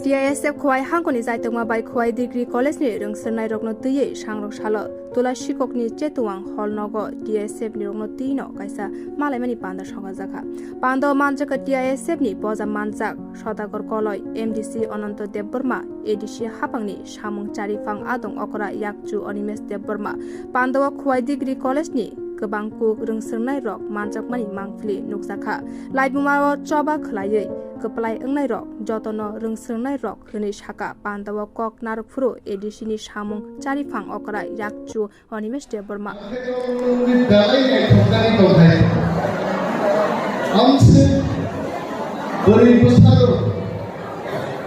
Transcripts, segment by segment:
TISF khwai hangkoni jaitongma bai khwai degree college ni rungsernai rokno tui sangrok salo tola shikokni chetuang holnogo TISF ni rokno tino kaisa malaimani panda songa jaka pando manjaka TISF ni boja manjak sodagor koloi MDC Ananto Debborma ADC hapangni samung charifang adong okra yakju Animes Debborma pando khwai degree college ni kebangku rungsernai rok manjakmani mangfli nuksakha laibumao choba khlaiye keplai engnai rok jotono rungsernai rok hini saka pandawa kok narukfuru ADC ni samung charifang okra yakju Animes Debborma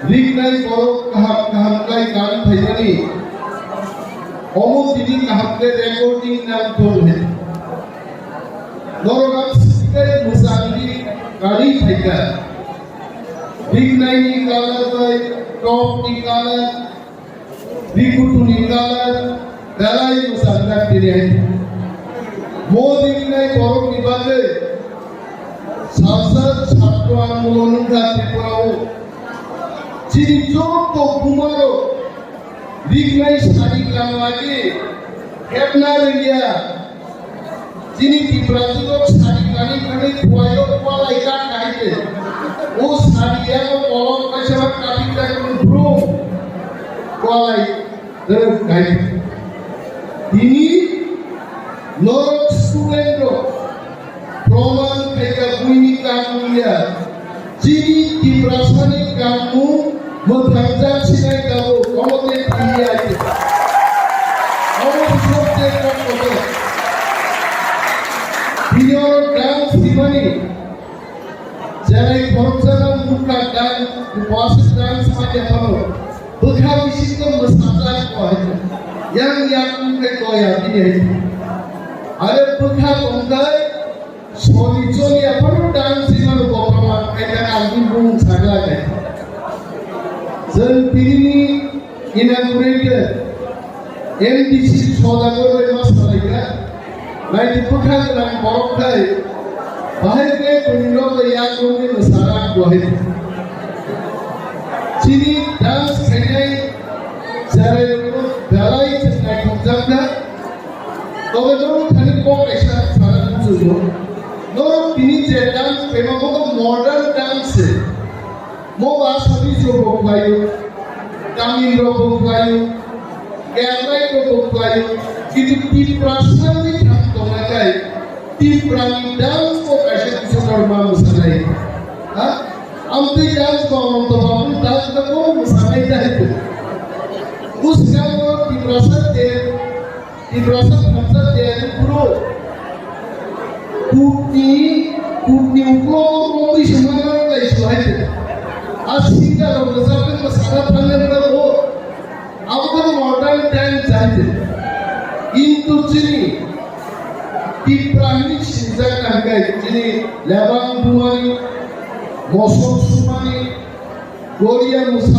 Lignai borok kaham kai kan thaidani omok dini kahapke recording nam tolhe norogam sikai musani kali thaika lignai ni kala kai top ni kala bikutu ni kala dalai musanda dire mo lignai borok ni bale সাংসদ ছাত্র আন্দোলন ত্রিপুরাও যিনি চোদ্দ কুমারো লিগনাই সারি গ্রামে হেপনার India যিনি ত্রিপুরাজুক সারি গানি গানি খোয়াইও খোয়ালাইকা কাইতে ও সারিয়া কলম কাছে কাটিটা ব্রো খোয়ালাই কাইতে তিনি নরক স্টুডেন্ট প্রমাণ থেকে বুইনি কানুনিয়া যিনি ত্রিপুরাসানিক কানু মোদ্রাঞ্জাক সিনাই গাবো কমতে ফিরিয়ে আছে অবসরতে কমতে বিয়র ডান্স দিবানি যারাই খরচানা মুখা ডান্স ওয়াসিস ডান্স মানে হলো বুঝা বিশিষ্ট মসাজাক কয় yang কয়া দিনে আরে বুঝা কমদাই Soli apa lu dance dengan bapak kita kambing pun sagla deh. Jadi inaugurated MDC sodagor lemas mereka, nanti bukan dalam borok day, bahaya ke penilog yang mungkin masalah bahaya. Jadi dance kayaknya cara itu dalai naik konjamnya, kalau itu tadi kok ekstra salah tujuh. No, তিনি যে dance প্রেমগত modern ডান্সে মোবা সবিজো বকলায়ু তামিল বকলায়ু কেরালাই বকলায়ু কিন্তু ত্রিপুরাসানি থাকতমাকাই ত্রিপুরানি dance কো কাছে কিছু কর্মা মুসানাই হ্যাঁ আমতে dance করন্ত বাবু dance কো মুসানাই দাইতো উস গানো ত্রিপুরাসা ভাষা দে পুরো Kutni ukur di semua guys lahir. Asika lo besarkan masalah panjang kalau apa modern dance aja. Itu jadi di praktik sijakan guys. Jadi labang dumani, mosok sumani, Korea musam.